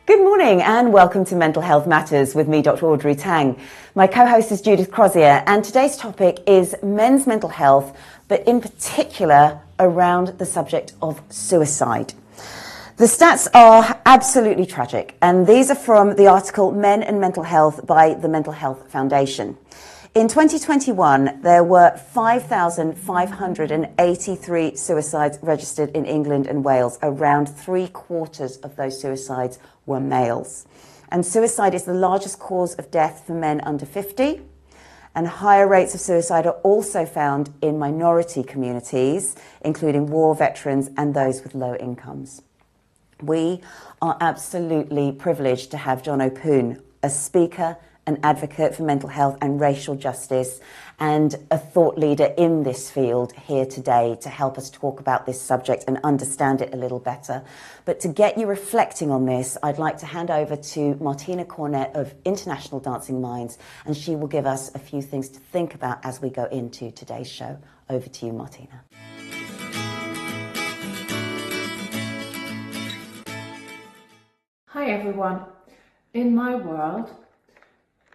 Good morning and welcome to Mental Health Matters with me, Dr. Audrey Tang. My co-host is Judith Crosier, and today's topic is men's mental health, but in particular around the subject of suicide. The stats are absolutely tragic, and these are from the article Men and Mental Health by the Mental Health Foundation. In 2021, there were 5,583 suicides registered in England and Wales. Around 3/4 of those suicides were males. And suicide is the largest cause of death for men under 50. And higher rates of suicide are also found in minority communities, including war veterans and those with low incomes. We are absolutely privileged to have Jono Poon, a speaker, an advocate for mental health and racial justice, and a thought leader in this field here today to help us talk about this subject and understand it a little better. But to get you reflecting on this, I'd like to hand over to Martina Kornett of International Dancing Minds, and she will give us a few things to think about as we go into today's show. Over to you, Martina. Hi everyone. In my world,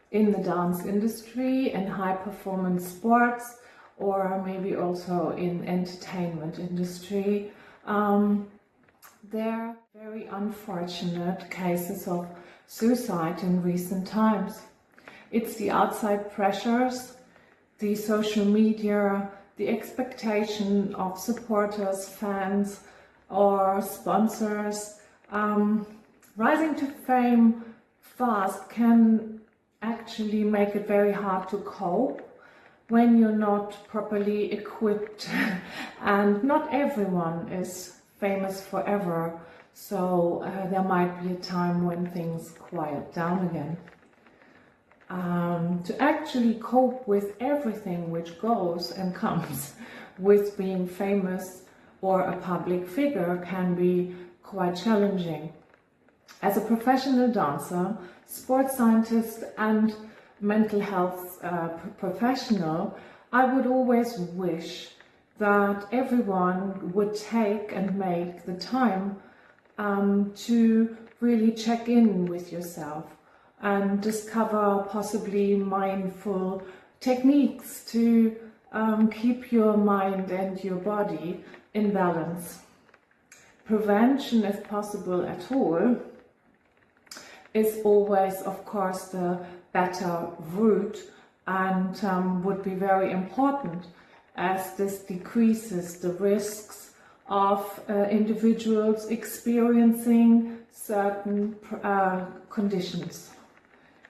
in the dance industry, in high performance sports, or maybe also in entertainment industry, there are very unfortunate cases of suicide in recent times. It's the outside pressures, the social media, the expectation of supporters, fans or sponsors. Rising to fame fast can actually make it very hard to cope when you're not properly equipped and not everyone is famous forever, so there might be a time when things quiet down again. To actually cope with everything which goes and comes with being famous or a public figure can be quite challenging. As a professional dancer, sports scientist and mental health professional, I would always wish that everyone would take and make the time to really check in with yourself and discover possibly mindful techniques to keep your mind and your body in balance. Prevention, if possible at all, is always, of course, the better route and would be very important, as this decreases the risks of individuals experiencing certain conditions.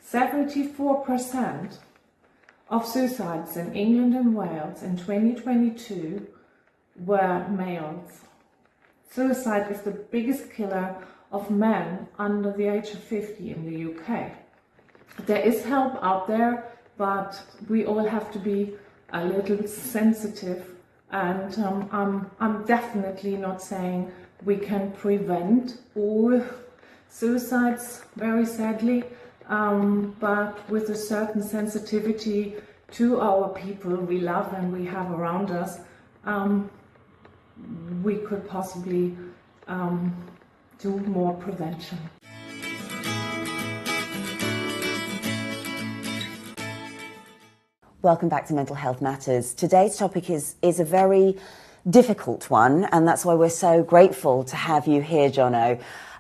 74% of suicides in England and Wales in 2022 were males. Suicide is the biggest killer of men under the age of 50 in the UK. There is help out there, but we all have to be a little sensitive, and I'm definitely not saying we can prevent all suicides, very sadly, but with a certain sensitivity to our people we love and we have around us, we could possibly do more prevention. Welcome back to Mental Health Matters. Today's topic is a very difficult one, and that's why we're so grateful to have you here, Jono.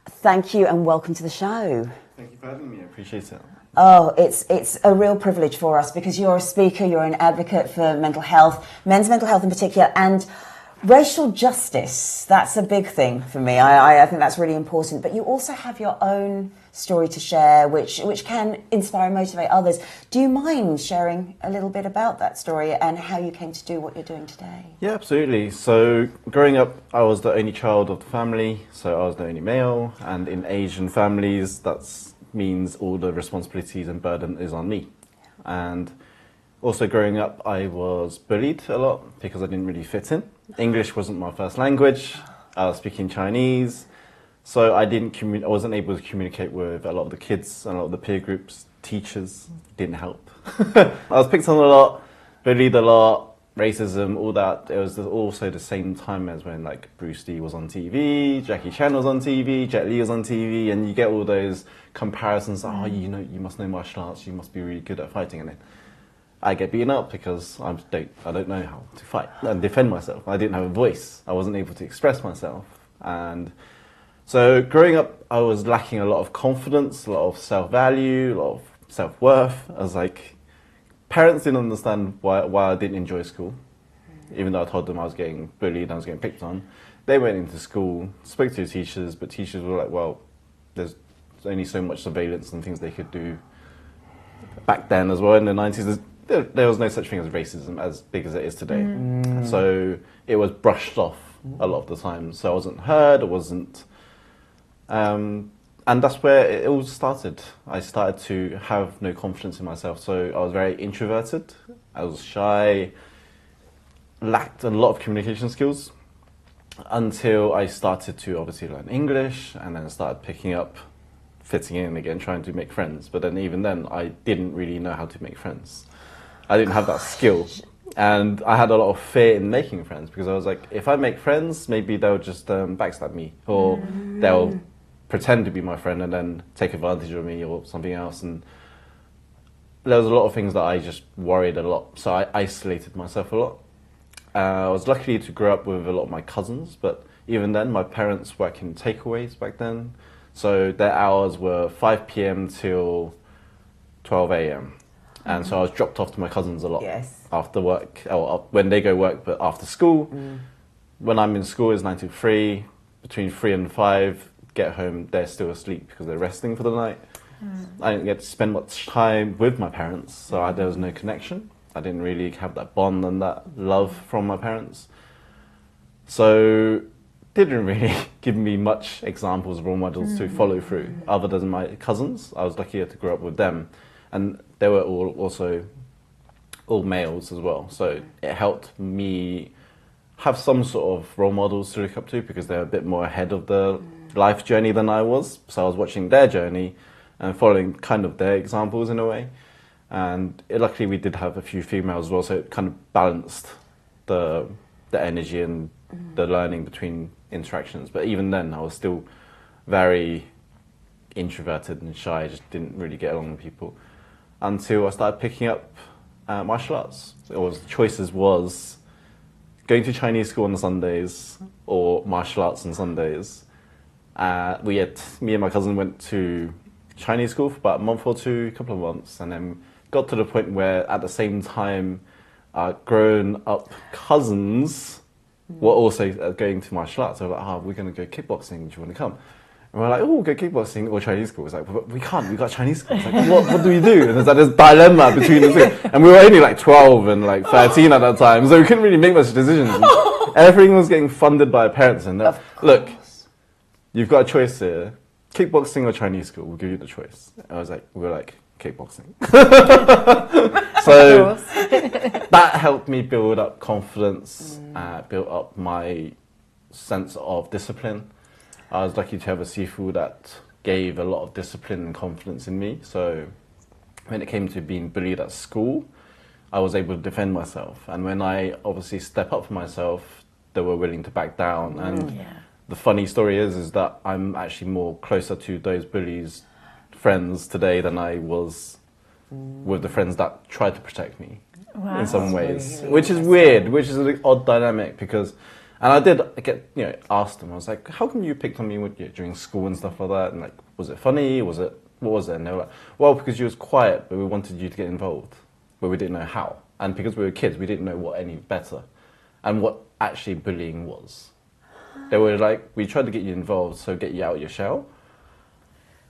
Thank you and welcome to the show. Thank you for having me. I appreciate it. Oh, it's a real privilege for us because you're a speaker, you're an advocate for mental health, men's mental health in particular, and racial justice. That's a big thing for me. I think that's really important. But you also have your own story to share, which can inspire and motivate others. Do you mind sharing a little bit about that story and how you came to do what you're doing today? Yeah, absolutely. So growing up, I was the only child of the family, so I was the only male. And in Asian families, that means all the responsibilities and burden is on me. And also growing up, I was bullied a lot because I didn't really fit in. English wasn't my first language. I was speaking Chinese. So I wasn't able to communicate with a lot of the kids and a lot of the peer groups. Teachers didn't help. I was picked on a lot, bullied a lot, racism, all that. It was also the same time as when like Bruce Lee was on TV, Jackie Chan was on TV, Jet Li was on TV, and you get all those comparisons. Oh, you know, you must know martial arts. You must be really good at fighting. And then I get beaten up because I don't know how to fight and defend myself. I didn't have a voice. I wasn't able to express myself. And so growing up, I was lacking a lot of confidence, a lot of self-value, a lot of self-worth. I was like, parents didn't understand why I didn't enjoy school, even though I told them I was getting bullied and I was getting picked on. They went into school, spoke to teachers, but teachers were like, well, there's only so much surveillance and things they could do. Back then as well, in the 90s, there was no such thing as racism as big as it is today. So it was brushed off a lot of the time. So I wasn't heard, I wasn't... and that's where it all started. I started to have no confidence in myself. So I was very introverted. I was shy, lacked a lot of communication skills until I started to obviously learn English and then started picking up, fitting in again, trying to make friends. But then even then, I didn't really know how to make friends. I didn't have that skill. And I had a lot of fear in making friends because I was like, if I make friends, maybe they'll just backstab me or they'll pretend to be my friend and then take advantage of me or something else. And there was a lot of things that I just worried a lot. So I isolated myself a lot. I was lucky to grow up with a lot of my cousins, but even then, my parents worked in takeaways back then. So their hours were 5 p.m. till 12 a.m. And so I was dropped off to my cousins a lot after work, or when they go work, but after school. When I'm in school, it's 9 to 3, between 3 and 5, get home, they're still asleep because they're resting for the night. I didn't get to spend much time with my parents, so there was no connection. I didn't really have that bond and that love from my parents. So didn't really give me much examples of role models to follow through, other than my cousins. I was lucky to grow up with them. And they were all males as well. So it helped me have some sort of role models to look up to because they're a bit more ahead of the life journey than I was. So I was watching their journey and following kind of their examples in a way. And luckily we did have a few females as well, so it kind of balanced the energy and the learning between interactions. But even then, I was still very introverted and shy. I just didn't really get along with people until I started picking up martial arts. So the choices was going to Chinese school on Sundays or martial arts on Sundays. Me and my cousin went to Chinese school for about a month or two, a couple of months, and then got to the point where at the same time grown up cousins were also going to martial arts. So like, we're going to go kickboxing, do you want to come? And we're like, oh, go kickboxing or Chinese school. It's like, but we can't, we got Chinese school. It's like, what do we do? And there's like this dilemma between the two. And we were only like 12 and like 13 at that time, so we couldn't really make much decisions. Everything was getting funded by our parents. And look, you've got a choice here, kickboxing or Chinese school, we'll give you the choice. And we were like, kickboxing. So that helped me build up confidence, build up my sense of discipline. I was lucky to have a sifu that gave a lot of discipline and confidence in me. So when it came to being bullied at school, I was able to defend myself. And when I obviously step up for myself, they were willing to back down. And the funny story is that I'm actually more closer to those bullies' friends today than I was with the friends that tried to protect me in some ways, really which is weird, which is an odd dynamic because. And I did get, asked them. I was like, "How come you picked on me during school and stuff like that? And like, was it funny? What was it?" And they were like, "Well, because you was quiet, but we wanted you to get involved, but we didn't know how. And because we were kids, we didn't know what any better, and what actually bullying was. They were like, we tried to get you involved, so get you out of your shell."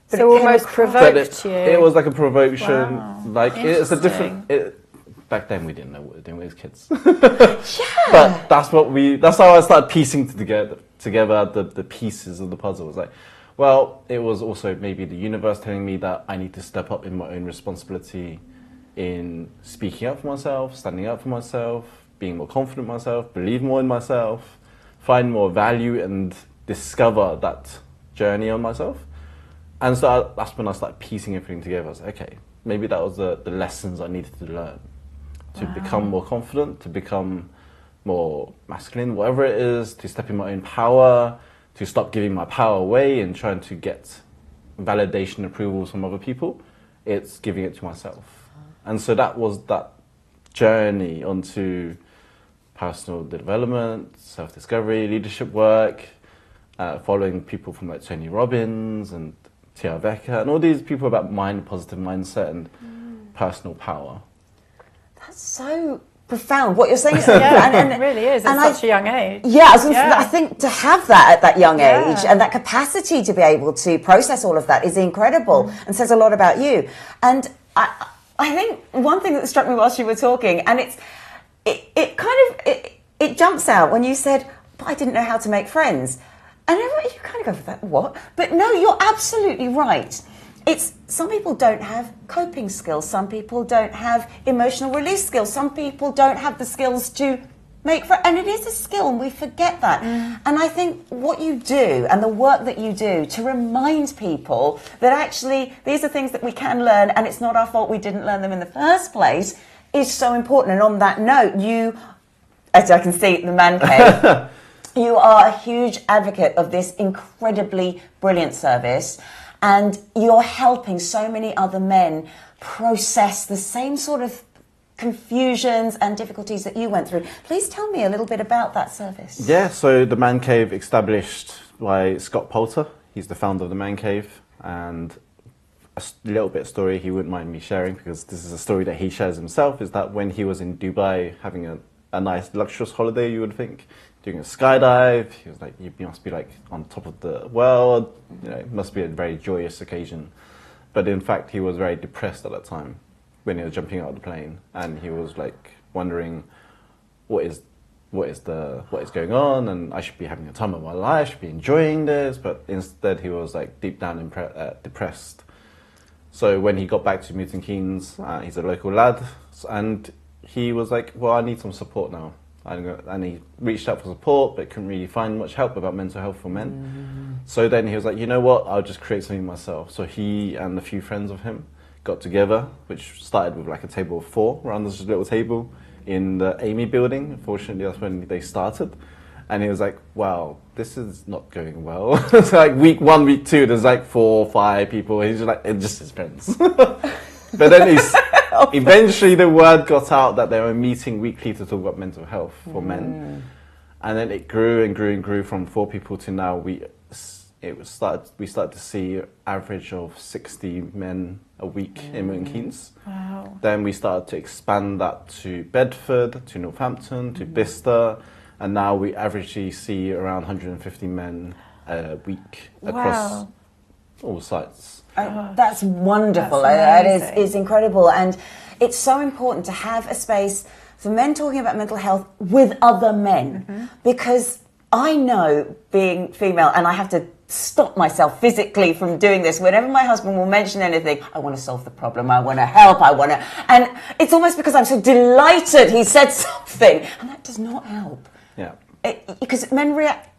So almost provoked you. It was like a provocation. Wow. Like it's a different. Back then we didn't know what we were doing with kids. But that's how I started piecing together the pieces of the puzzle. It was like, well, it was also maybe the universe telling me that I need to step up in my own responsibility in speaking up for myself, standing up for myself, being more confident in myself, believe more in myself, find more value and discover that journey on myself. And so that's when I started piecing everything together. I was like, okay, maybe that was the lessons I needed to learn to become more confident, to become more masculine, whatever it is, to step in my own power, to stop giving my power away and trying to get validation, approvals from other people. It's giving it to myself. And so that was that journey onto personal development, self-discovery, leadership work, following people from like Tony Robbins and Tia Becker and all these people about positive mindset and personal power. That's so profound. What you're saying is and it really is at such a young age. Yeah, I think to have that at that young age and that capacity to be able to process all of that is incredible and says a lot about you. And I think one thing that struck me whilst you were talking, and it jumps out when you said, but I didn't know how to make friends. And you kind of go, what? But no, you're absolutely right. It's some people don't have coping skills. Some people don't have emotional release skills. Some people don't have the skills to make friends. And it is a skill, and we forget that. And I think what you do and the work that you do to remind people that actually these are things that we can learn, and it's not our fault we didn't learn them in the first place, is so important. And on that note, you, as I can see, the man cave, you are a huge advocate of this incredibly brilliant service. And you're helping so many other men process the same sort of confusions and difficulties that you went through. Please tell me a little bit about that service. Yeah, so the Man Cave established by Scott Poulter. He's the founder of the Man Cave. And a little bit of story he wouldn't mind me sharing, because this is a story that he shares himself, is that when he was in Dubai having a nice luxurious holiday, you would think, doing a skydive, he was like, you must be like on top of the world, you know, it must be a very joyous occasion. But in fact, he was very depressed at that time when he was jumping out of the plane, and he was like wondering what is going on, and I should be having a time of my life, I should be enjoying this, but instead he was like deep down depressed. So when he got back to Milton Keynes, he's a local lad, and he was like, well, I need some support now. And he reached out for support, but couldn't really find much help about mental health for men. So then he was like, you know what, I'll just create something myself. So he and a few friends of him got together, which started with like a table of 4 around this little table in the Amy building. Unfortunately, that's when they started. And he was like, wow, this is not going well. So like week 1, week 2, there's like 4 or 5 people. He's just like, it's just his friends. But then eventually the word got out that they were meeting weekly to talk about mental health for men. And then it grew and grew and grew from 4 people to now we started to see average of 60 men a week in Milton Keynes. Wow. Then we started to expand that to Bedford, to Northampton, to Bicester, and now we averagely see around 150 men a week across all sites. That's wonderful. That's that is incredible. And it's so important to have a space for men talking about mental health with other men. Because I know, being female, and I have to stop myself physically from doing this, whenever my husband will mention anything, I want to solve the problem, I want to help, and it's almost because I'm so delighted he said something, and that does not help. Yeah. Because men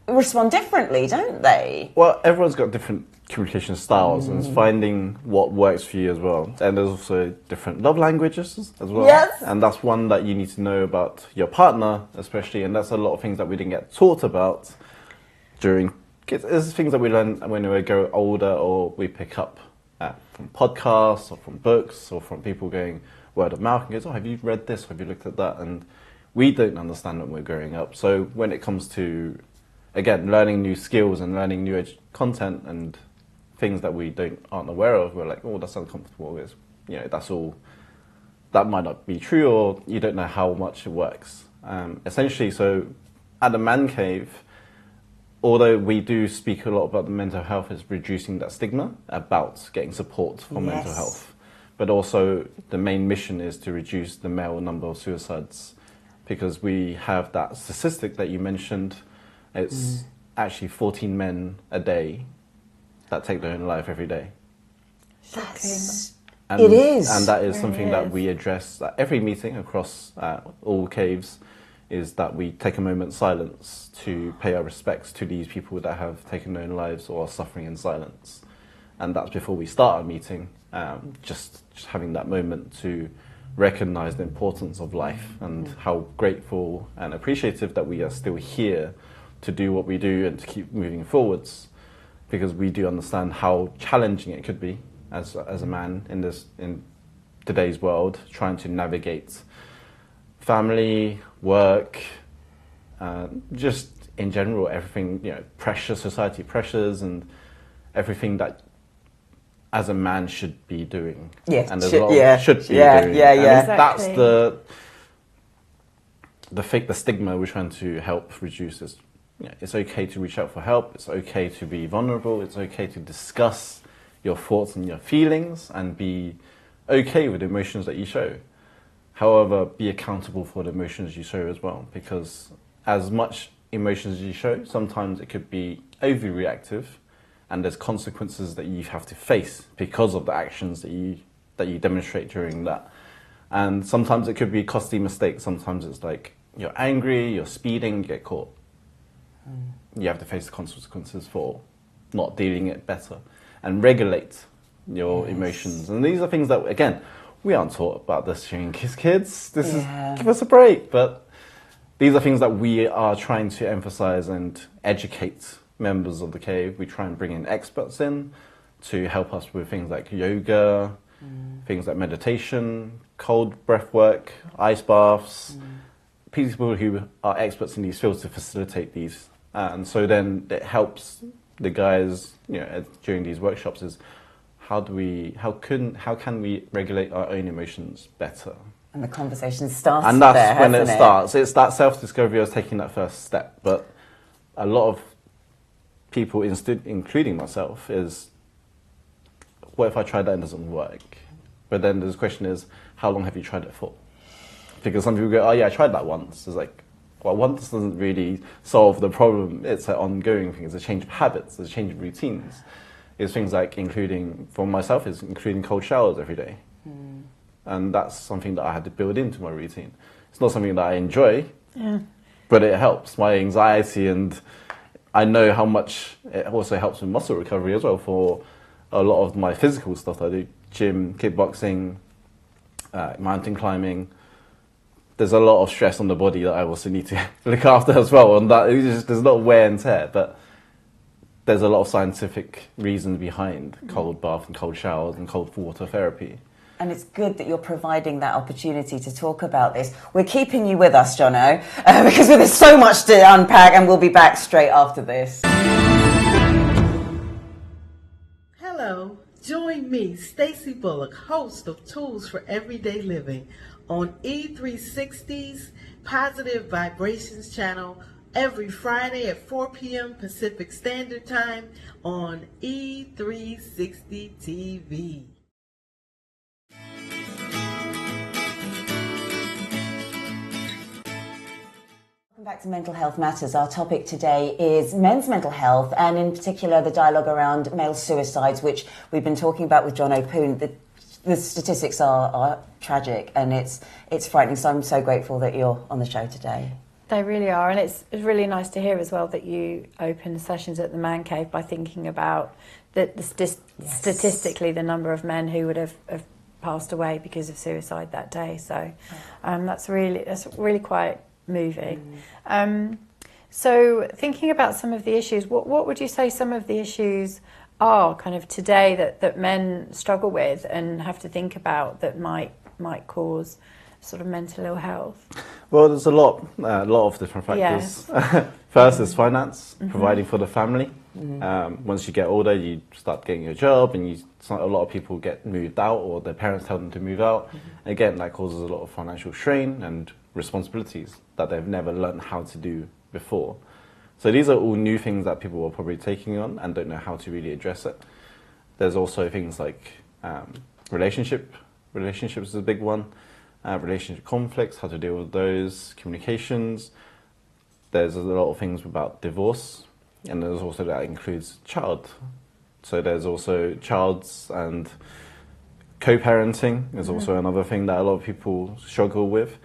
respond differently, don't they? Well, everyone's got different communication styles, and it's finding what works for you as well. And there's also different love languages as well. Yes. And that's one that you need to know about your partner, especially. And that's a lot of things that we didn't get taught about during kids. It's things that we learn when we grow older, or we pick up from podcasts or from books or from people going word of mouth and goes, oh, have you read this? Have you looked at that? And we don't understand when we're growing up. So when it comes to, again, learning new skills and learning new content and things that we aren't aware of, we're like, oh, that's uncomfortable. It's, you know, that's all. That might not be true, or you don't know how much it works. Essentially, so at the Man Cave, although we do speak a lot about the mental health, is reducing that stigma about getting support for mental health. But also the main mission is to reduce the male number of suicides, because we have that statistic that you mentioned. It's actually 14 men a day that take their own life every day. It is. And that is something that we address at every meeting across all caves, is that we take a moment's silence to pay our respects to these people that have taken their own lives or are suffering in silence. And that's before we start our meeting, just having that moment to recognize the importance of life and how grateful and appreciative that we are still here to do what we do and to keep moving forwards, because we do understand how challenging it could be as a man in today's world, trying to navigate family, work, just in general, everything, society pressures and everything that as a man should be doing. Yes, and should be doing. And Exactly. that's the stigma we're trying to help reduce. Is it's okay to reach out for help. It's okay to be vulnerable. It's okay to discuss your thoughts and your feelings and be okay with the emotions that you show. However, be accountable for the emotions you show as well, because as much emotions as you show, sometimes it could be overreactive, and there's consequences that you have to face because of the actions that you demonstrate during that. And sometimes it could be costly mistakes. Sometimes it's like you're angry, you're speeding, you get caught. You have to face the consequences for not dealing it better and regulate your emotions. And these are things that, again, we aren't taught about this during kids. This is, give us a break. But these are things that we are trying to emphasize and educate members of the cave. We try and bring in experts in to help us with things like yoga, things like meditation, cold breath work, ice baths, people who are experts in these fields to facilitate these. And so then it helps the guys, during these workshops is how can we regulate our own emotions better? And the conversation starts and that's there, when it hasn't starts. It's that self-discovery of taking that first step. But a lot of people, including myself, is, what if I tried that and it doesn't work? But then the question is, how long have you tried it for? Because some people go, oh yeah, I tried that once. It's like, well, once doesn't really solve the problem. It's an ongoing thing. It's a change of habits. It's a change of routines. It's things like including cold showers every day. And that's something that I had to build into my routine. It's not something that I enjoy, but it helps my anxiety, and I know how much it also helps with muscle recovery as well for a lot of my physical stuff that I do. Gym, kickboxing, mountain climbing. There's a lot of stress on the body that I also need to look after as well. And that there's a lot of wear and tear, but there's a lot of scientific reasons behind cold bath and cold showers and cold water therapy. And it's good that you're providing that opportunity to talk about this. We're keeping you with us, Jono, because there's so much to unpack, and we'll be back straight after this. Hello, join me, Stacey Bullock, host of Tools for Everyday Living, on E360's Positive Vibrations channel every Friday at 4 p.m. Pacific Standard Time on E360 TV. Welcome back to Mental Health Matters. Our topic today is men's mental health, and in particular the dialogue around male suicides, which we've been talking about with Jono Poon. The statistics are tragic, and it's frightening. So I'm so grateful that you're on the show today. They really are, and it's really nice to hear as well that you open sessions at the Man Cave by thinking about statistically the number of men who would have passed away because of suicide that day. So that's really quite moving. So thinking about some of the issues, what would you say some of the issues are kind of today that men struggle with and have to think about that might cause sort of mental ill health? Well, there's a lot of different factors. Yes. First is finance, providing for the family. Once you get older, you start getting a job, and a lot of people get moved out, or their parents tell them to move out. Again, that causes a lot of financial strain and responsibilities that they've never learned how to do before. So these are all new things that people are probably taking on and don't know how to really address it. There's also things like relationships is a big one. Relationship conflicts, how to deal with those, communications. There's a lot of things about divorce, and there's also that includes child. So there's also childs and co-parenting is also another thing that a lot of people struggle with.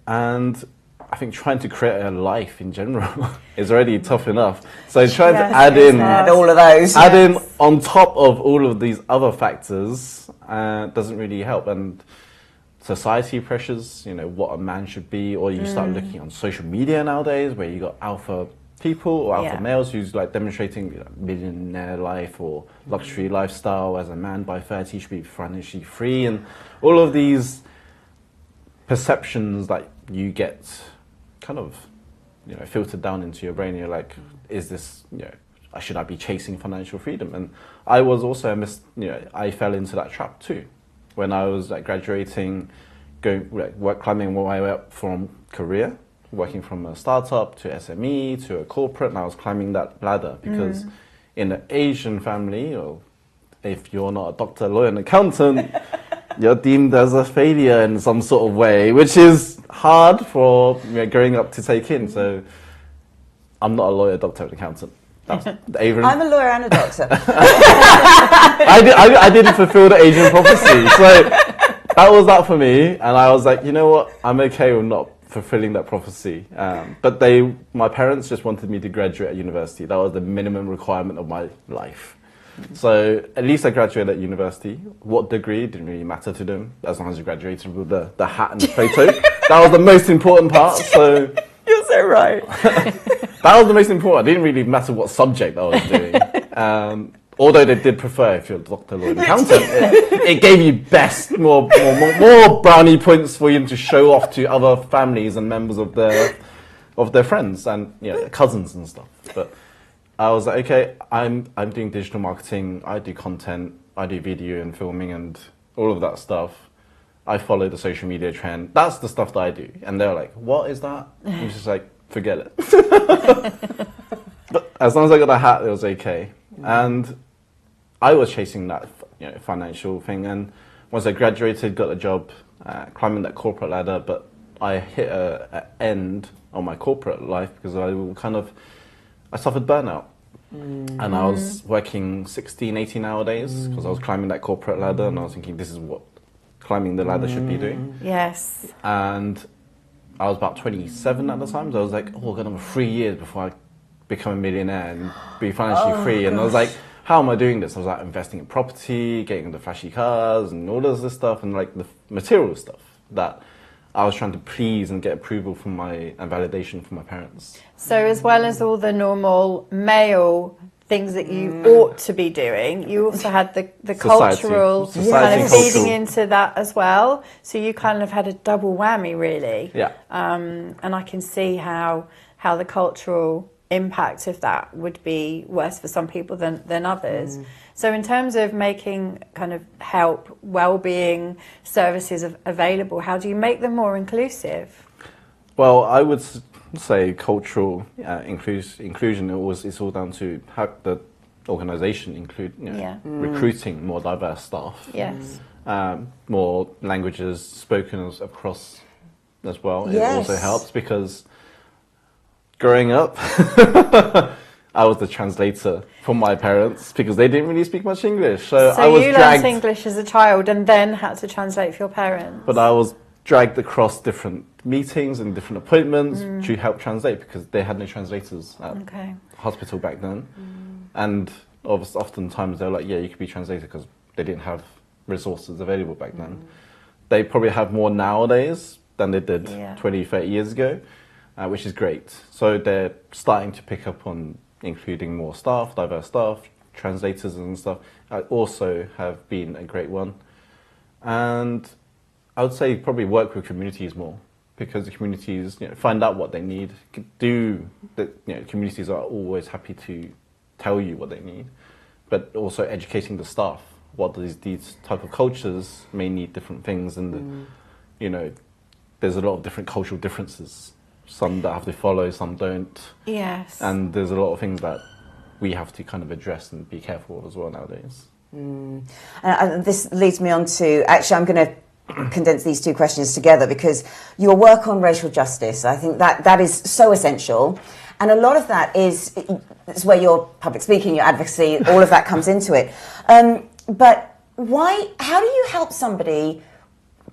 And I think trying to create a life in general is already tough enough. So trying to add in all of those, in on top of all of these other factors doesn't really help. And society pressures, what a man should be, or you start looking on social media nowadays where you got alpha people or alpha males who's like demonstrating millionaire life or luxury lifestyle. As a man by 30 you should be financially free, and all of these perceptions that you get kind of filtered down into your brain. You're like, is this, should I be chasing financial freedom? And I was also I fell into that trap too when I was graduating, going climbing my way up from career, working from a startup to SME to a corporate, and I was climbing that ladder because in an Asian family, or if you're not a doctor, lawyer, and accountant, you're deemed as a failure in some sort of way, which is hard for growing up to take in. So I'm not a lawyer, doctor, and accountant. That's I'm a lawyer and a doctor. I didn't fulfill the Asian prophecy. So that was that for me. And I was like, you know what? I'm okay with not fulfilling that prophecy. But my parents just wanted me to graduate at university. That was the minimum requirement of my life. So at least I graduated at university. What degree didn't really matter to them, as long as you graduated with the hat and the photo. That was the most important part. So you're so right. That was the most important. It didn't really matter what subject I was doing. Although they did prefer, if you're a doctor, lawyer, accountant, it gave you more brownie points for you to show off to other families and members of their friends and cousins and stuff. But I was like, okay, I'm doing digital marketing, I do content, I do video and filming and all of that stuff. I follow the social media trend. That's the stuff that I do. And they're like, what is that? I'm just like, forget it. But as long as I got a hat, it was okay. And I was chasing that financial thing. And once I graduated, got a job, climbing that corporate ladder, but I hit an end on my corporate life because I suffered burnout. And I was working 16, 18-hour days because I was climbing that corporate ladder, and I was thinking, this is what climbing the ladder should be doing. Yes. And I was about 27 at the time, so I was like, oh, I've got 3 years before I become a millionaire and be financially free. And I was like, how am I doing this? I was like investing in property, getting the flashy cars and all of this stuff, and like the material stuff that I was trying to please and get approval from and validation from my parents. So as well as all the normal male things that you ought to be doing, you also had the cultural kind of feeding into that as well. So you kind of had a double whammy, really. Yeah. And I can see how the cultural impact of that would be worse for some people than others. So in terms of making kind of help, well-being services available, how do you make them more inclusive? Well, I would say cultural inclusion is all down to how the organisation include recruiting more diverse staff. Yes. More languages spoken across as well. Yes. It also helps because growing up, I was the translator for my parents because they didn't really speak much English. So I was you learned English as a child and then had to translate for your parents. But I was dragged across different meetings and different appointments to help translate because they had no translators at hospital back then. And oftentimes they were like, yeah, you could be translator because they didn't have resources available back then. They probably have more nowadays than they did 20, 30 years ago, which is great. So they're starting to pick up on including more staff, diverse staff, translators and stuff. Also have been a great one. And I would say probably work with communities more because the communities find out what they need. Communities are always happy to tell you what they need, but also educating the staff what these type of cultures may need different things, and there's a lot of different cultural differences. Some that have to follow, some don't. Yes. And there's a lot of things that we have to kind of address and be careful of as well nowadays. And this leads me on to, actually I'm going to condense these two questions together because your work on racial justice, I think that is so essential. And a lot of that is where your public speaking, your advocacy, all of that comes into it. But how do you help somebody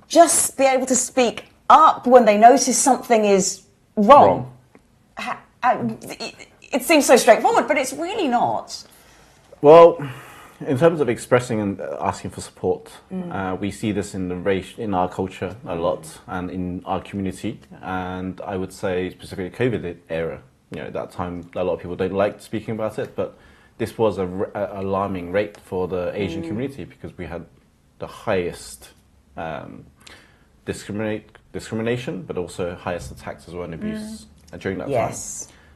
just be able to speak up when they notice something is wrong? It seems so straightforward, but it's really not. Well, in terms of expressing and asking for support, we see this in the race in our culture a lot and in our community. And I would say specifically COVID era, that time a lot of people don't like speaking about it, but this was a alarming rate for the Asian community because we had the highest discrimination, but also highest attacks as well and abuse during that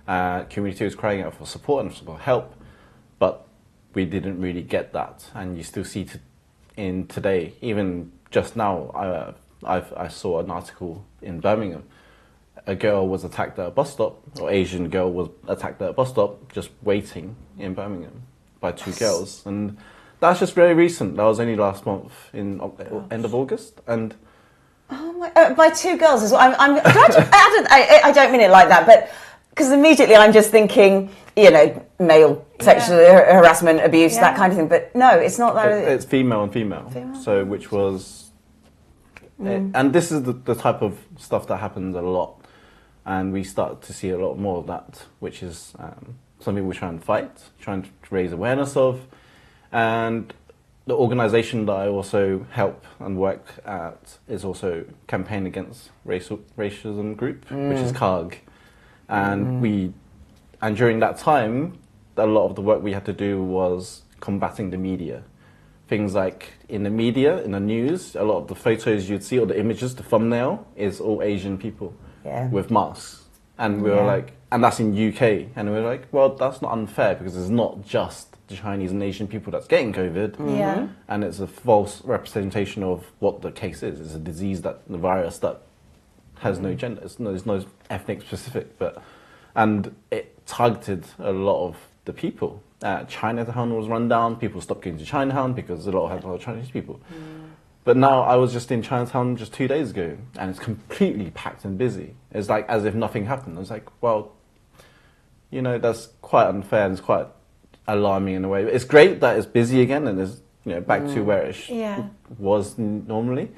time. Community was crying out for support and for help, but we didn't really get that. And you still see in today, even just now, I saw an article in Birmingham. A girl was attacked at a bus stop, or Asian girl was attacked at a bus stop, just waiting in Birmingham by two girls. And that's just very recent. That was only last month, in end of August. And by two girls as well. I don't mean it like that, but because immediately I'm just thinking, male sexual harassment, abuse, that kind of thing. But no, it's not that. It's female and female. So which was, and this is the type of stuff that happens a lot. And we start to see a lot more of that, which is something we try and fight, trying to raise awareness of. And the organisation that I also help and work at is also Campaign Against Racism Group, which is CARG. And during that time, a lot of the work we had to do was combating the media. Things like in the media, in the news, a lot of the photos you'd see or the images, the thumbnail is all Asian people with masks. And we were like, and that's in UK. And we were like, well, that's not unfair because it's not just the Chinese and Asian people that's getting COVID. And it's a false representation of what the case is. It's a disease the virus that has no gender. There's no ethnic specific, and it targeted a lot of the people. Chinatown was run down. People stopped going to Chinatown because had a lot of Chinese people. But now I was just in Chinatown just 2 days ago, and it's completely packed and busy. It's like as if nothing happened. I was like, well, that's quite unfair and it's quite alarming in a way. It's great that it's busy again and it's back to where it was normally.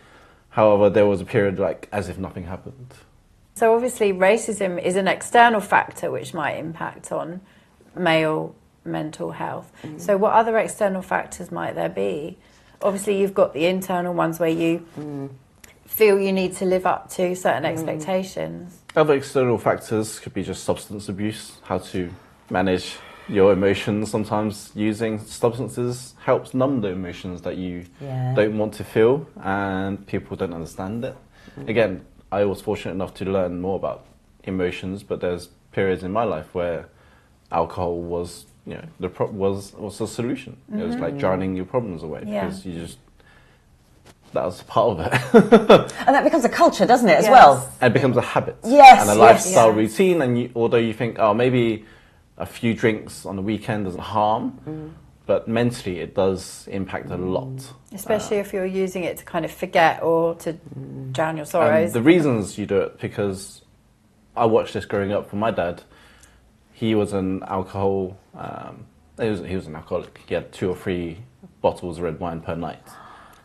However, there was a period like as if nothing happened. So obviously racism is an external factor which might impact on male mental health. So what other external factors might there be? Obviously you've got the internal ones where you feel you need to live up to certain expectations. Other external factors could be just substance abuse, how to manage your emotions. Sometimes using substances helps numb the emotions that you don't want to feel, and people don't understand it. Again, I was fortunate enough to learn more about emotions, but there's periods in my life where alcohol was, was a solution. It was like drowning your problems away because that was part of it. And that becomes a culture, doesn't it, as well? And it becomes a habit. Yes. And a lifestyle routine. And although you think, maybe a few drinks on the weekend doesn't harm, but mentally it does impact a lot. Especially if you're using it to kind of forget or to drown your sorrows. The reasons you do it, because I watched this growing up from my dad. He was an alcohol, he was an alcoholic. He had 2 or 3 bottles of red wine per night.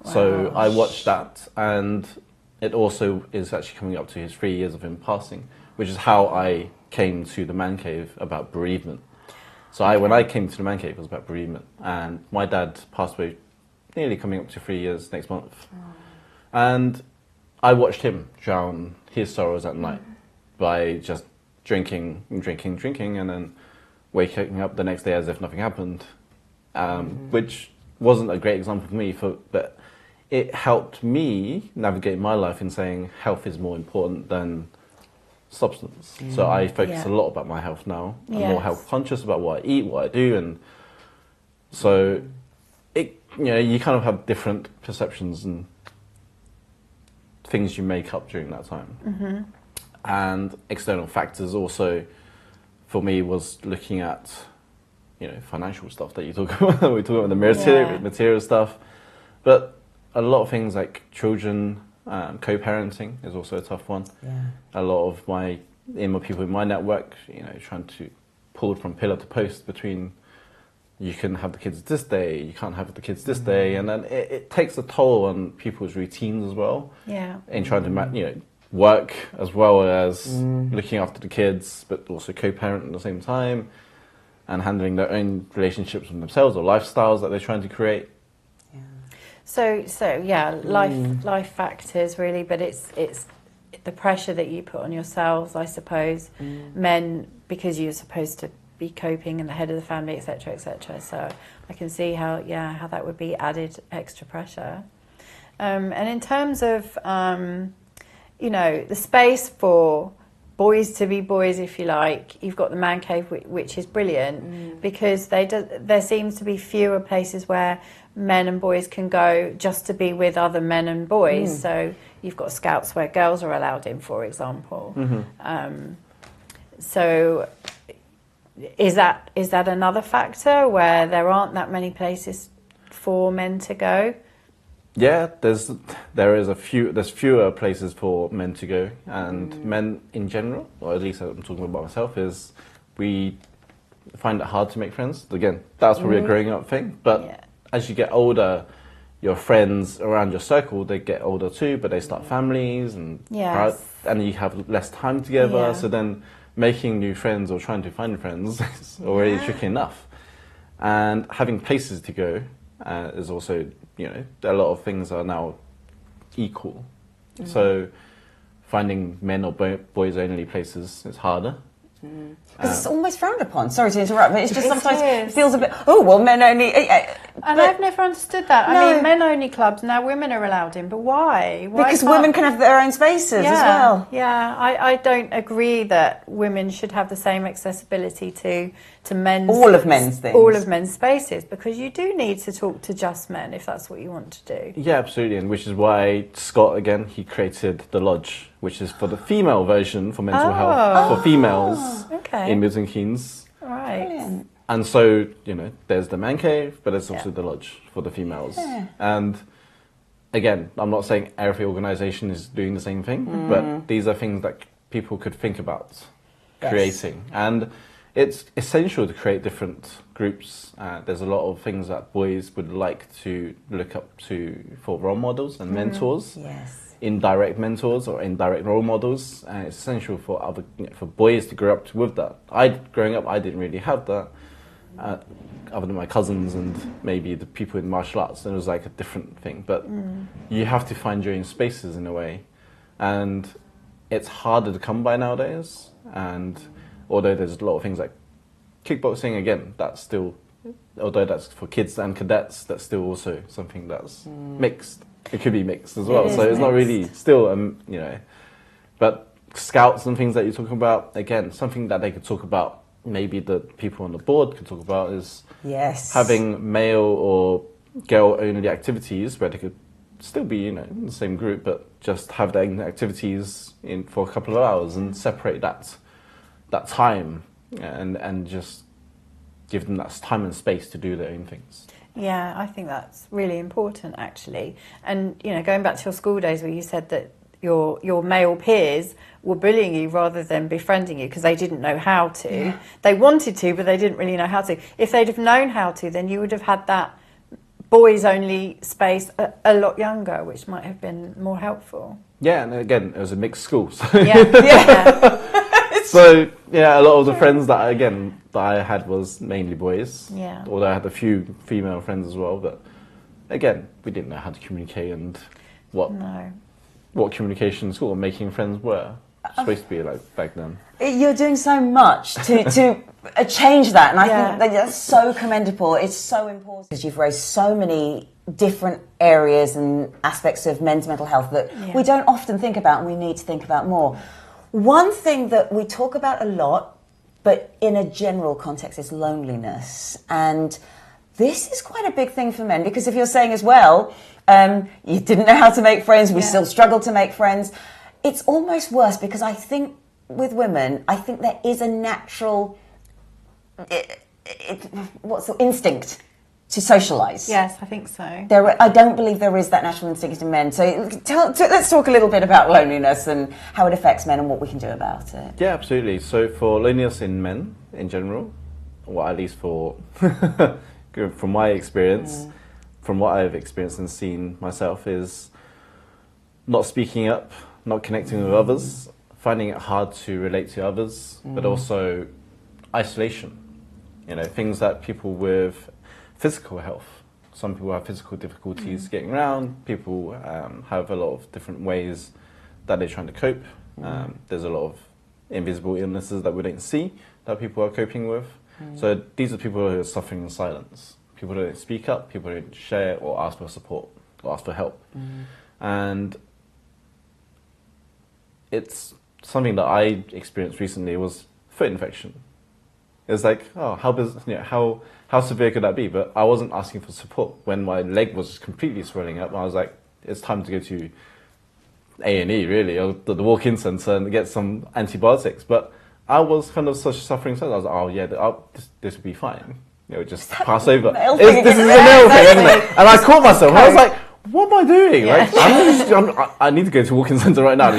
Wow. So I watched that, and it also is actually coming up to his 3 years of him passing, which is how I came to the man cave about bereavement. So when I came to the man cave, it was about bereavement. And my dad passed away nearly coming up to 3 years next month. And I watched him drown his sorrows at night by just drinking, and then waking up the next day as if nothing happened, which wasn't a great example for me, but it helped me navigate my life in saying health is more important than substance. So I focus a lot about my health now. I'm more health conscious about what I eat, what I do, and so you kind of have different perceptions and things you make up during that time. And external factors also, for me, was looking at financial stuff that you talk about. We talk about the material stuff, but a lot of things like children, co-parenting is also a tough one. A lot of people in my network, trying to pull from pillar to post between you can have the kids this day, you can't have the kids this day, and then it takes a toll on people's routines as well. In trying to work as well as looking after the kids, but also co-parent at the same time. and handling their own relationships with themselves or lifestyles that they're trying to create. So yeah, life factors really, but it's the pressure that you put on yourselves, I suppose. Men, because you're supposed to be coping and the head of the family, etc., etc. So I can see how that would be added extra pressure. And in terms of the space for boys to be boys, if you like, you've got the man cave, which is brilliant because there seems to be fewer places where men and boys can go just to be with other men and boys. So you've got scouts where girls are allowed in, for example. So is that another factor where there aren't that many places for men to go? Yeah, there's fewer places for men to go, and men in general, or at least I'm talking about myself, is we find it hard to make friends. Again, that's probably a growing up thing, but as you get older, your friends around your circle, they get older too, but they start families and you have less time together. So then making new friends or trying to find friends is already tricky enough. And having places to go is also, a lot of things are now equal. So finding men or boys only places is harder. Because it's almost frowned upon. Sorry to interrupt, but it's just sometimes it feels a bit, oh, well, men only... And I've never understood that. I mean, men-only clubs, now women are allowed in, but why? Because women can have their own spaces as well. Yeah, I don't agree that women should have the same accessibility to men's... All of men's things. All of men's spaces, because you do need to talk to just men if that's what you want to do. Yeah, absolutely, and which is why Scott, again, he created The Lodge, which is for the female version for mental health, for females in Milton Keynes. Right. Brilliant. And so, there's the man cave, but there's also the lodge for the females. And again, I'm not saying every organisation is doing the same thing, but these are things that people could think about creating. And it's essential to create different groups. There's a lot of things that boys would like to look up to for role models and mentors. Indirect mentors or indirect role models. It's essential for for boys to grow up with that. Growing up, I didn't really have that. Other than my cousins and maybe the people in martial arts, and it was like a different thing. But you have to find your own spaces in a way, and it's harder to come by nowadays. And although there's a lot of things like kickboxing, again, that's still, although that's for kids and cadets, that's still also something that's mixed. It could be mixed as well, so it's not really still, But scouts and things that you're talking about, again, something that they could talk about. Maybe the people on the board could talk about is having male or girl-only activities where they could still be, in the same group, but just have their activities for a couple of hours and separate that time and just give them that time and space to do their own things. Yeah, I think that's really important, actually. And going back to your school days where you said that your male peers were bullying you rather than befriending you because they didn't know how to. They wanted to, but they didn't really know how to. If they'd have known how to, then you would have had that boys-only space a lot younger, which might have been more helpful. Yeah, and again, it was a mixed school. So So, a lot of the friends that I had was mainly boys. Yeah. Although I had a few female friends as well, but again, we didn't know how to communicate and what communication in school and making friends were supposed to be like back then. You're doing so much to change that, and I think that's so commendable. It's so important because you've raised so many different areas and aspects of men's mental health that we don't often think about, and we need to think about more. One thing that we talk about a lot, but in a general context, is loneliness. And this is quite a big thing for men, because if you're saying as well, you didn't know how to make friends, we still struggle to make friends, it's almost worse, because I think with women, I think there is a natural instinct to socialise. Yes, I think so. I don't believe there is that natural instinct in men. So let's talk a little bit about loneliness and how it affects men and what we can do about it. Yeah, absolutely. So for loneliness in men in general, or at least for from my experience, from what I've experienced and seen myself, is not speaking up, not connecting with others, finding it hard to relate to others, but also isolation. You know, things that people with physical health. Some people have physical difficulties getting around. People have a lot of different ways that they're trying to cope. There's a lot of invisible illnesses that we don't see that people are coping with. So these are people who are suffering in silence. People don't speak up, people don't share or ask for support or ask for help. And it's something that I experienced recently was foot infection. It's like, oh, how severe could that be? But I wasn't asking for support. When my leg was completely swelling up, I was like, it's time to go to A&E, really, or the walk-in centre and get some antibiotics. But I was kind of suffering so I was like, oh yeah, this will be fine. You know, just pass over. This is a nail thing, isn't it? And I caught myself. I was like, what am I doing? Like, I need to go to walk-in centre right now.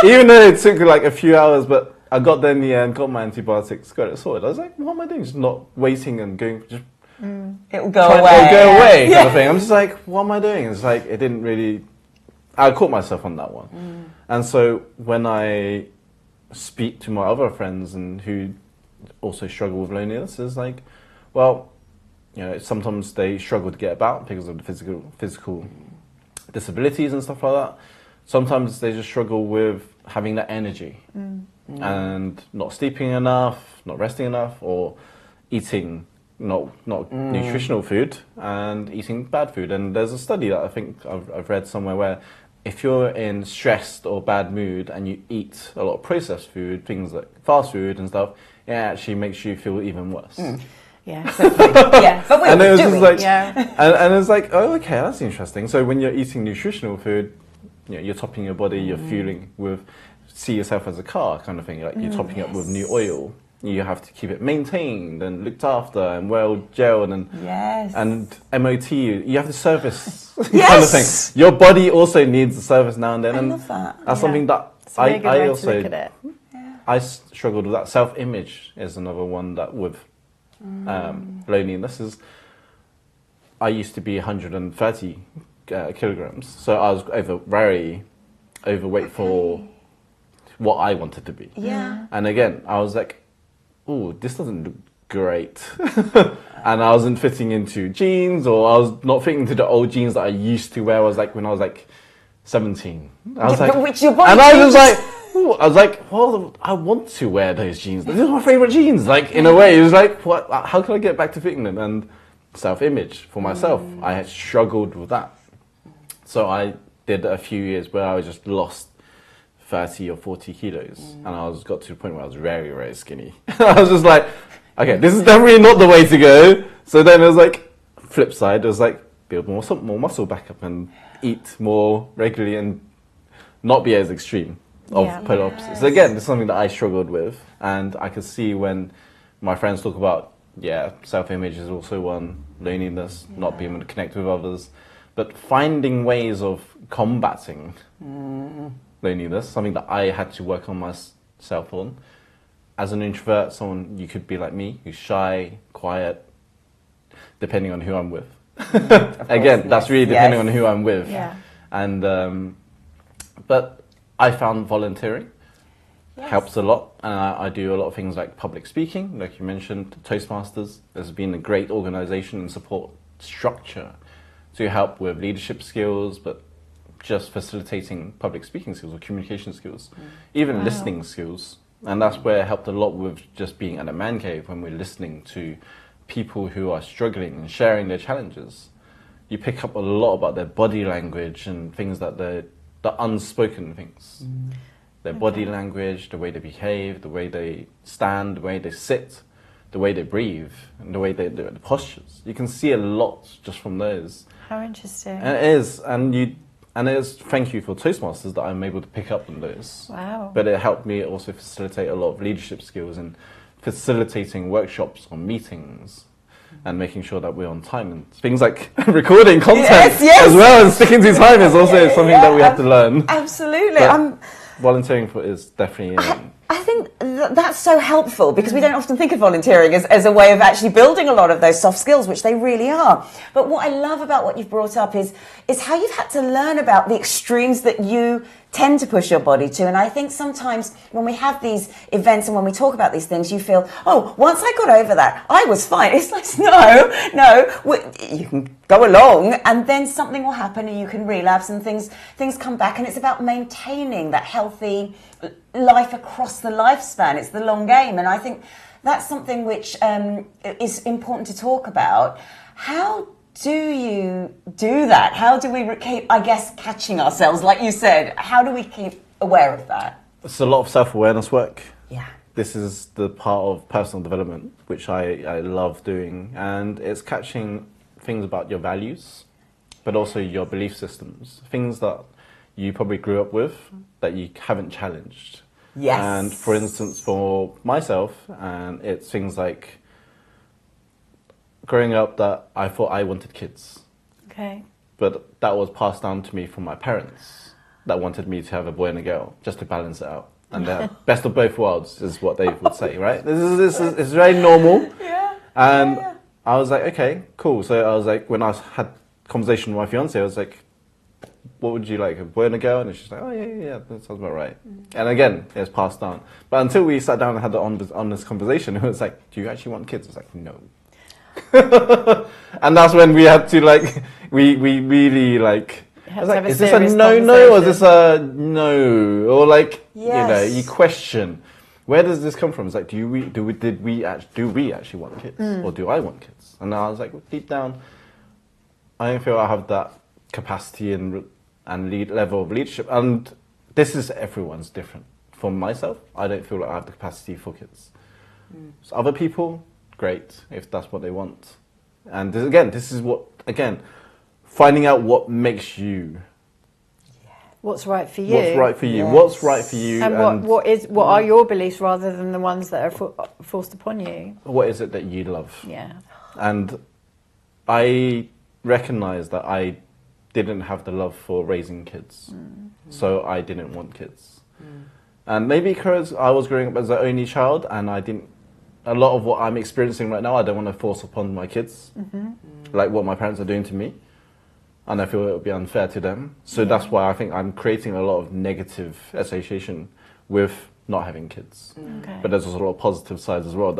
Even though it took like a few hours, but I got there in the end, got my antibiotics, got it sorted. I was like, what am I doing? Just not waiting and going, just it'll go away. Kind of thing. I'm just like, what am I doing? It's like, it didn't really, I caught myself on that one. And so when I speak to my other friends and who also struggle with loneliness, it's like, well, you know, sometimes they struggle to get about because of the physical disabilities and stuff like that. Sometimes they just struggle with having that energy and not sleeping enough, not resting enough, or eating not nutritional food and eating bad food. And there's a study that I think I've read somewhere where if you're in stressed or bad mood and you eat a lot of processed food, things like fast food and stuff, it actually makes you feel even worse. Yeah, exactly. Yeah, but and it was just like, yeah. and it's like, oh, okay, that's interesting. So when you're eating nutritional food, you know, you're topping your body, you're fueling with, see yourself as a car kind of thing. Like you're topping up with new oil. You have to keep it maintained and looked after and well gelled and MOT. You have to service kind of thing. Your body also needs a service now and then. I and love that. That's something that I also look at it. I struggled with that. Self-image is another one that with loneliness is. I used to be 130 kilograms, so I was very overweight for what I wanted to be. Yeah. And again, I was like, "Ooh, this doesn't look great," and I wasn't fitting into jeans, or I was not fitting into the old jeans that I used to wear. I was like when I was like 17. I was like, which your body and I was like. Ooh, I was like, well, I want to wear those jeans. These are my favourite jeans. Like, in a way, it was like, what? How can I get back to fitting them? And self-image for myself, I had struggled with that. So I did a few years where I just lost 30 or 40 kilos. And I got to the point where I was very, very skinny. I was just like, okay, this is definitely not the way to go. So then it was like, flip side, it was like, build more muscle back up and eat more regularly and not be as extreme. Of polar opposites. So again, this is something that I struggled with, and I could see when my friends talk about, self-image is also one, loneliness, not being able to connect with others, but finding ways of combating loneliness, something that I had to work on myself on. As an introvert, someone you could be like me, who's shy, quiet, depending on who I'm with. Again, that's really depending on who I'm with. Yeah. And but I found volunteering helps a lot, and I do a lot of things like public speaking, like you mentioned, Toastmasters. There's been a great organisation and support structure to help with leadership skills, but just facilitating public speaking skills or communication skills, even listening skills. And that's where it helped a lot with just being at a man cave when we're listening to people who are struggling and sharing their challenges. You pick up a lot about their body language and things that the unspoken things. Their body language, the way they behave, the way they stand, the way they sit, the way they breathe, and the way they do the postures. You can see a lot just from those. How interesting. And it is, and it is thank you for Toastmasters that I'm able to pick up on those. Wow. But it helped me also facilitate a lot of leadership skills and facilitating workshops or meetings. And making sure that we're on time and things like recording content as well and sticking to time is also something that we have to learn. Absolutely. Volunteering is definitely... I think that's so helpful because we don't often think of volunteering as a way of actually building a lot of those soft skills, which they really are. But what I love about what you've brought up is how you've had to learn about the extremes that you tend to push your body to. And I think sometimes when we have these events and when we talk about these things, you feel, oh, once I got over that, I was fine. It's like, no, you can go along and then something will happen and you can relapse and things come back. And it's about maintaining that healthy life across the lifespan. It's the long game. And I think that's something which is important to talk about. How do you do that? How do we keep, I guess, catching ourselves? Like you said, how do we keep aware of that? It's a lot of self-awareness work. Yeah. This is the part of personal development, which I love doing. And it's catching things about your values, but also your belief systems. Things that you probably grew up with that you haven't challenged. Yes. And for instance, for myself, and it's things like growing up that I thought I wanted kids. Okay. But that was passed down to me from my parents that wanted me to have a boy and a girl, just to balance it out. And the best of both worlds is what they would say, right? This is it's very normal. Yeah. And yeah. I was like, okay, cool. So I was like, when I had a conversation with my fiance, I was like, what would you like, a boy and a girl? And she's like, oh yeah, that sounds about right. And again, it was passed down. But until we sat down and had the honest conversation, it was like, do you actually want kids? I was like, no. And that's when we had to like, we really like, I was like, is this a no or is this a no? Or like, yes. You question, where does this come from? It's like, do we actually want kids? Or do I want kids? And I was like, deep down, I don't feel I have that capacity and level of leadership. And this is everyone's different. For myself, I don't feel like I have the capacity for kids. So other people, great, if that's what they want. And this is what, finding out what makes you. What's right for you. What's right for you. Yes. What's right for you. And what are your beliefs rather than the ones that are forced upon you. What is it that you love? Yeah. And I recognised that I didn't have the love for raising kids. So I didn't want kids. And maybe because I was growing up as the only child and a lot of what I'm experiencing right now, I don't want to force upon my kids, like what my parents are doing to me. And I feel it would be unfair to them. So that's why I think I'm creating a lot of negative association with not having kids. Okay. But there's also a lot of positive sides as well,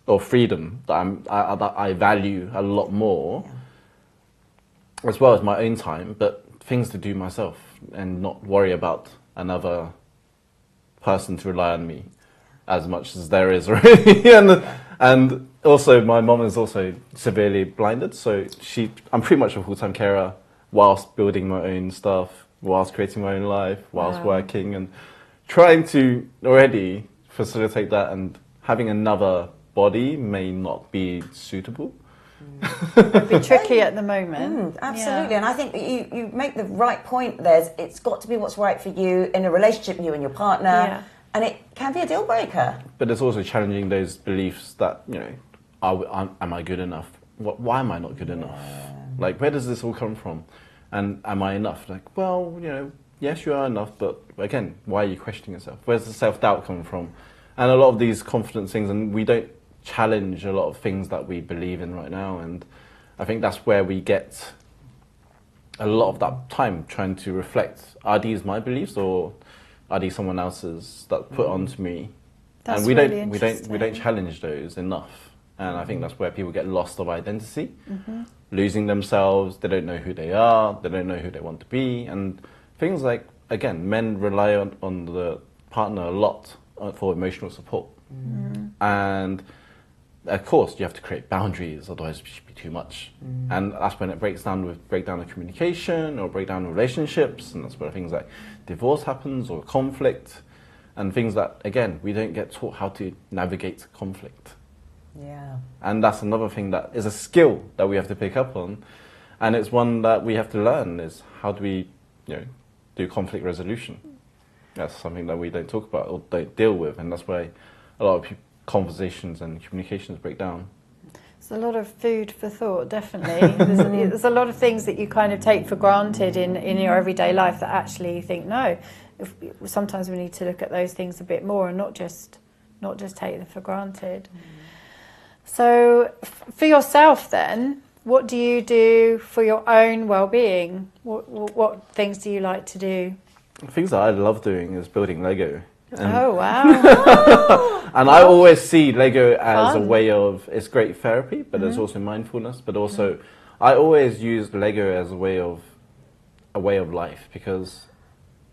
or freedom that I value a lot more, as well as my own time, but things to do myself and not worry about another person to rely on me as much as there is already. And also my mom is also severely blinded, so I'm pretty much a full-time carer whilst building my own stuff, whilst creating my own life, whilst working and trying to already facilitate that, and having another body may not be suitable. It'd be tricky at the moment. Absolutely. Yeah. And I think you make the right point there. It's got to be what's right for you in a relationship, you and your partner. Yeah. And it can be a deal breaker. But it's also challenging those beliefs that, am I good enough? Why am I not good enough? Like, where does this all come from? And am I enough? Like, well, yes, you are enough, but again, why are you questioning yourself? Where's the self-doubt come from? And a lot of these confidence things, and we don't challenge a lot of things that we believe in right now. And I think that's where we get a lot of that time trying to reflect, are these my beliefs or are these someone else's that put onto me? That's and we really don't challenge those enough. And I think that's where people get lost of identity, losing themselves. They don't know who they are. They don't know who they want to be. And things like, again, men rely on the partner a lot for emotional support. And of course, you have to create boundaries, otherwise it should be too much. And that's when it breaks down with breakdown of communication or breakdown of relationships. And that's where things like divorce happens or conflict and things that, again, we don't get taught how to navigate conflict. Yeah. And that's another thing that is a skill that we have to pick up on. And it's one that we have to learn, is how do we, do conflict resolution. That's something that we don't talk about or don't deal with. And that's why a lot of conversations and communications break down. It's a lot of food for thought, definitely. There's a lot of things that you kind of take for granted in your everyday life that actually you think, no, sometimes we need to look at those things a bit more and not just take them for granted. So for yourself then, what do you do for your own well-being? What things do you like to do? things that I love doing is building Lego. And, Oh, wow. and I always see Lego as Fun. a way of, it's great therapy, but there's also mindfulness, but also I always use Lego as a way of life, because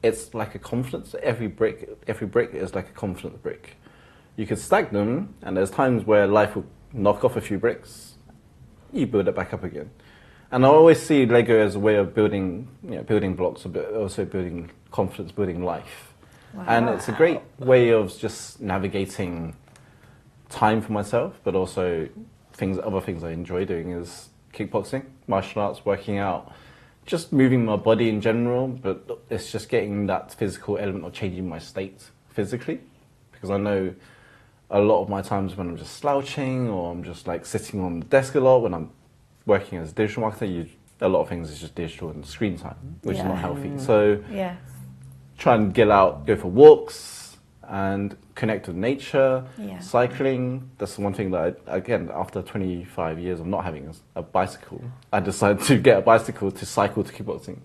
it's like a confidence. Every brick is like a confidence brick. You could stack them, and there's times where life will knock off a few bricks, you build it back up again. And I always see Lego as a way of building blocks, but also building confidence, building life. Wow. And it's a great way of just navigating time for myself, but also other things I enjoy doing is kickboxing, martial arts, working out, just moving my body in general, but it's just getting that physical element of changing my state physically, because I know a lot of my times when I'm just slouching or I'm just like sitting on the desk a lot, when I'm working as a digital marketer, a lot of things is just digital and screen time, which is not healthy. So Yes. try and get out, go for walks and connect with nature, cycling. That's the one thing that again, after 25 years of not having a bicycle, I decided to get a bicycle to cycle to kickboxing.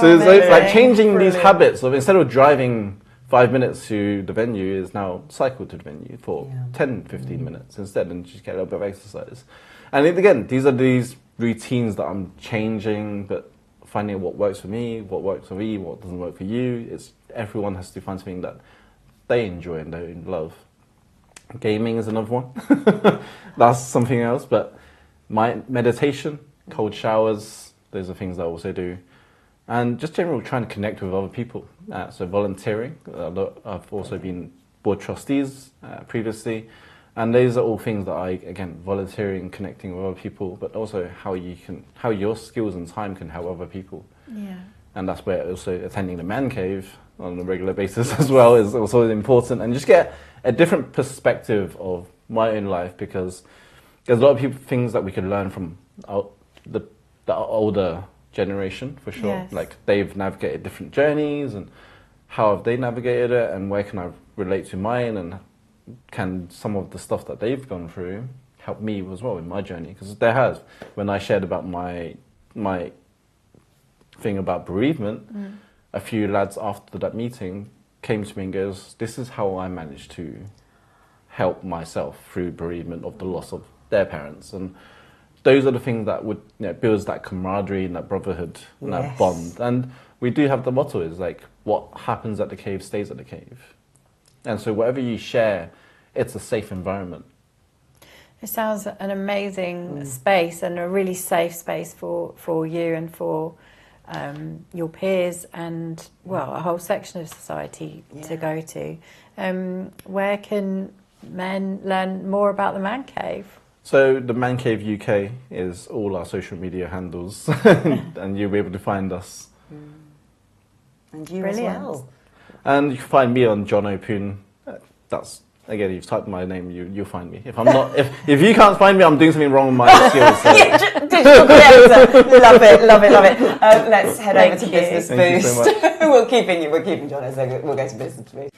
So it's like changing these habits of, instead of driving 5 minutes to the venue, is now cycle to the venue for 10, 15 minutes instead, and just get a little bit of exercise. And again, these are these routines that I'm changing, but finding out what works for me, what works for me, what doesn't work for you. Everyone has to find something that they enjoy and they love. Gaming is another one. That's something else. But my meditation, cold showers, those are things that I also do. And just generally trying to connect with other people. So volunteering. I've also been board trustees previously. And these are all things that volunteering, connecting with other people, but also how your skills and time can help other people. Yeah. And that's where also attending the man cave on a regular basis as well is also important, and just get a different perspective of my own life, because there's a lot of things that we can learn from the older generation, for sure. Yes. Like, they've navigated different journeys, and how have they navigated it, and where can I relate to mine, and can some of the stuff that they've gone through help me as well in my journey? Because there has, when I shared about my thing about bereavement, a few lads after that meeting came to me and goes, this is how I managed to help myself through bereavement of the loss of their parents. And those are the things that would builds that camaraderie and that brotherhood and that bond. And we do have the motto is like, what happens at the cave stays at the cave. And so whatever you share, it's a safe environment. It sounds an amazing space, and a really safe space for you and for your peers and, well, a whole section of society to go to. Where can men learn more about the Man Cave? So the Man Cave UK is all our social media handles, and you'll be able to find us. And you Brilliant. as well. And you can find me on Jono Poon. That's, again, you've typed my name, you'll find me. If I'm not, if you can't find me, I'm doing something wrong with my skills. So. Digital creator. Love it, love it, love it. Let's head over to Business Thank you Boost. so much. We're keeping Jono, so we'll go to Business Boost.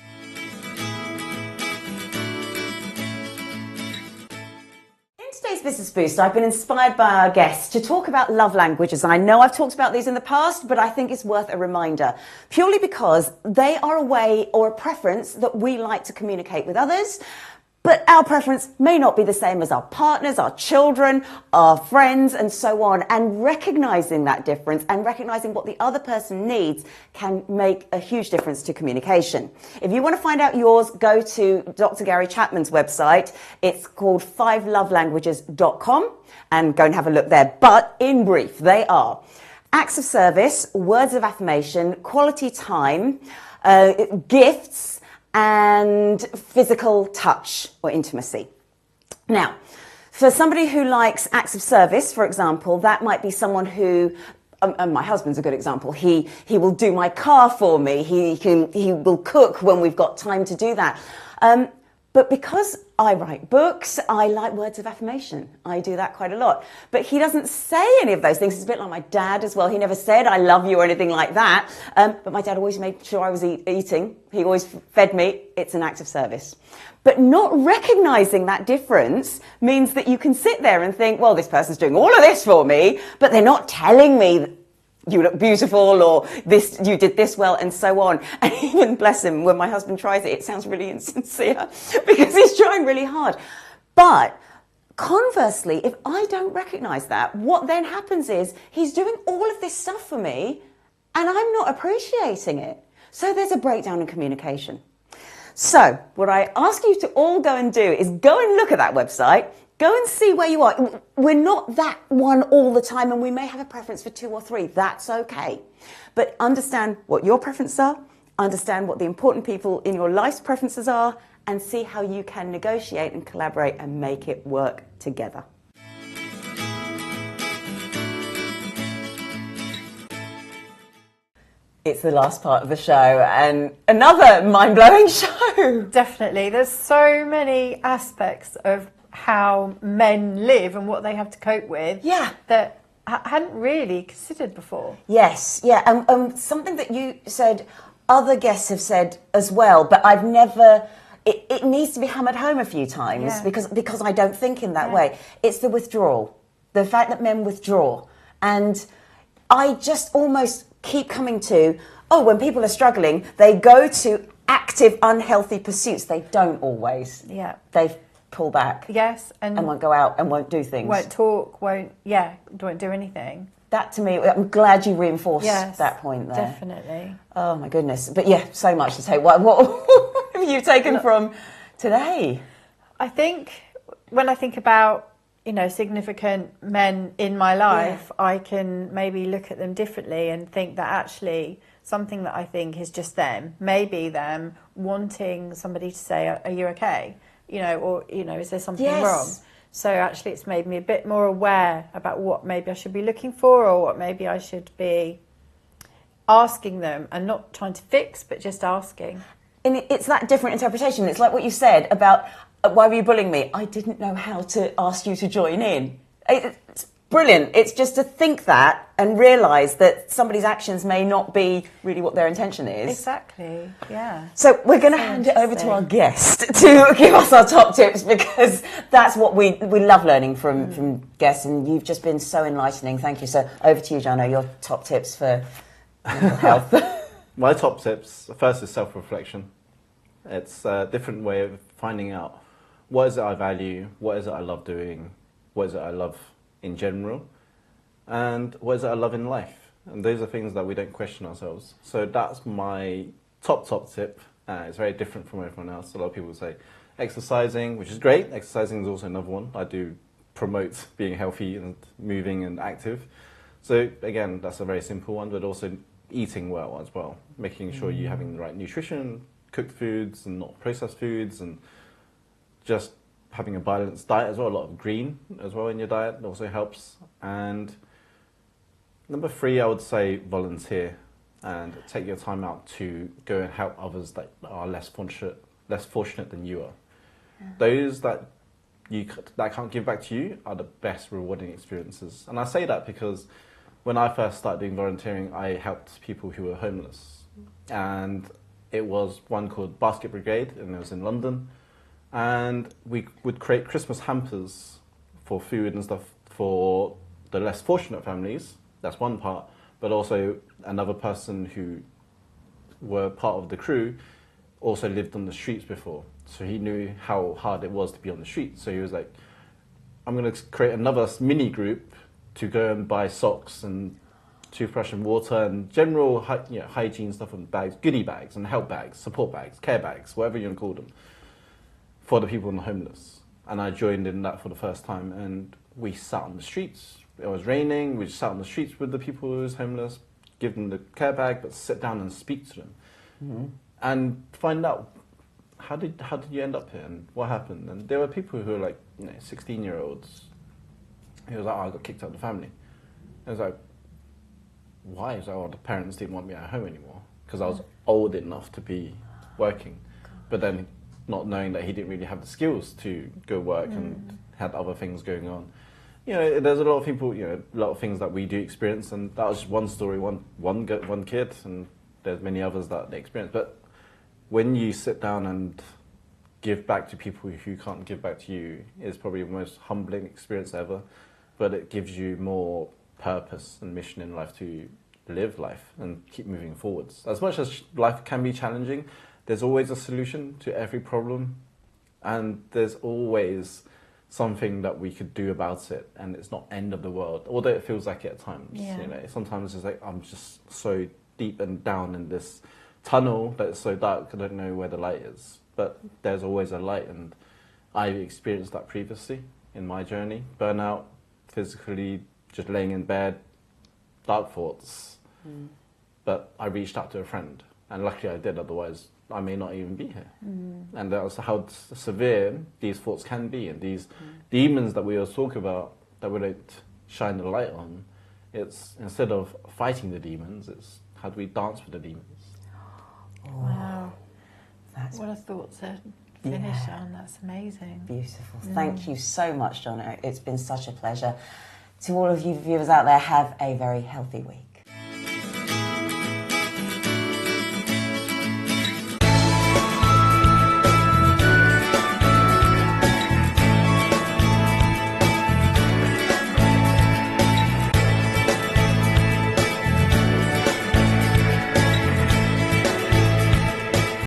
Today's Business Boost, I've been inspired by our guests to talk about love languages. And I know I've talked about these in the past, but I think it's worth a reminder, purely because they are a way or a preference that we like to communicate with others. But our preference may not be the same as our partners, our children, our friends, and so on. And recognizing that difference and recognizing what the other person needs can make a huge difference to communication. If you want to find out yours, go to Dr. Gary Chapman's website. It's called 5lovelanguages.com, and go and have a look there. But in brief, they are acts of service, words of affirmation, quality time, gifts, and physical touch or intimacy. Now, for somebody who likes acts of service, for example, that might be someone who, my husband's a good example, he will do my car for me, he will cook when we've got time to do that. But because I write books, I like words of affirmation. I do that quite a lot. But he doesn't say any of those things. It's a bit like my dad as well. He never said, I love you or anything like that. But my dad always made sure I was eating. He always fed me. It's an act of service. But not recognizing that difference means that you can sit there and think, well, this person's doing all of this for me, but they're not telling me you look beautiful, or this, you did this well, and so on. And even, bless him, when my husband tries it, it sounds really insincere because he's trying really hard. But conversely, if I don't recognise that, what then happens is he's doing all of this stuff for me and I'm not appreciating it. So there's a breakdown in communication. So what I ask you to all go and do is go and look at that website, go and see where you are. We're not that one all the time, and we may have a preference for 2 or 3. That's okay. But understand what your preferences are, understand what the important people in your life's preferences are, and see how you can negotiate and collaborate and make it work together. It's the last part of the show, and another mind-blowing show. Definitely. There's so many aspects of how men live and what they have to cope with that I hadn't really considered before. Yes, yeah, and something that you said, other guests have said as well, but I've never... It needs to be hammered home a few times because I don't think in that way. It's the withdrawal, the fact that men withdraw. And I just almost keep coming to, when people are struggling, they go to active, unhealthy pursuits. They don't always. Yeah. They pull back. Yes. And won't go out and won't do things. Won't talk, won't do anything. That to me, I'm glad you reinforced that point there. Definitely. Oh my goodness. But yeah, so much to take. What have you taken from today? I think when I think about, significant men in my life, I can maybe look at them differently and think that actually something that I think is just them, maybe them wanting somebody to say, are you okay? Or, is there something wrong? So actually it's made me a bit more aware about what maybe I should be looking for, or what maybe I should be asking them, and not trying to fix, but just asking. And it's that different interpretation. It's like what you said about, why were you bullying me? I didn't know how to ask you to join in. It's brilliant. It's just to think that and realise that somebody's actions may not be really what their intention is. Exactly, yeah. So we're going to hand it over to our guest to give us our top tips, because that's what we love learning from guests, and you've just been so enlightening. Thank you. So over to you, Jono, your top tips for mental health. My top tips, first is self-reflection. It's a different way of finding out what is it I value, what is it I love doing, what is it I love in general, and what is it I love in life. And those are things that we don't question ourselves. So that's my top tip. It's very different from everyone else. A lot of people say exercising, which is great. Exercising is also another one. I do promote being healthy and moving and active. So again, that's a very simple one, but also eating well as well, making sure you're having the right nutrition, cooked foods and not processed foods, and just having a balanced diet as well. A lot of green as well in your diet also helps. And number 3, I would say volunteer and take your time out to go and help others that are less fortunate than you are. Yeah. Those that can't give back to you are the best rewarding experiences. And I say that because when I first started doing volunteering, I helped people who were homeless. And it was one called Basket Brigade, and it was in London. And we would create Christmas hampers for food and stuff for the less fortunate families. That's one part. But also another person who were part of the crew also lived on the streets before. So he knew how hard it was to be on the streets. So he was like, I'm going to create another mini group to go and buy socks and toothbrush and water and general hygiene stuff and bags, goodie bags and help bags, support bags, care bags, whatever you want to call them, for the people and the homeless. And I joined in that for the first time, and we sat on the streets. It was raining, we just sat on the streets with the people who was homeless, give them the care bag, but sit down and speak to them. And find out, how did you end up here and what happened? And there were people who were like 16-year-olds. He was like, I got kicked out of the family. I was like, why? He was like, the parents didn't want me at home anymore because I was old enough to be working. But then not knowing that he didn't really have the skills to go work and had other things going on. There's a lot of people, a lot of things that we do experience, and that was just one story, one kid, and there's many others that they experience. But when you sit down and give back to people who can't give back to you, it's probably the most humbling experience ever. But it gives you more purpose and mission in life to live life and keep moving forwards. As much as life can be challenging, there's always a solution to every problem, and there's always something that we could do about it, and it's not end of the world, although it feels like it at times. Yeah. You know, sometimes it's like I'm just so deep and down in this tunnel that it's so dark I don't know where the light is. But there's always a light, and I experienced that previously in my journey. Burnout, physically, just laying in bed, dark thoughts. But I reached out to a friend, and luckily I did, otherwise I may not even be here. And that was how severe these thoughts can be, and these demons that we always talk about that we don't shine the light on. It's instead of fighting the demons, it's how do we dance with the demons. Wow. That's What a thought to finish on. That's amazing. beautiful. Thank you so much, Jono. It's been such a pleasure. To all of you viewers out there, have a very healthy week.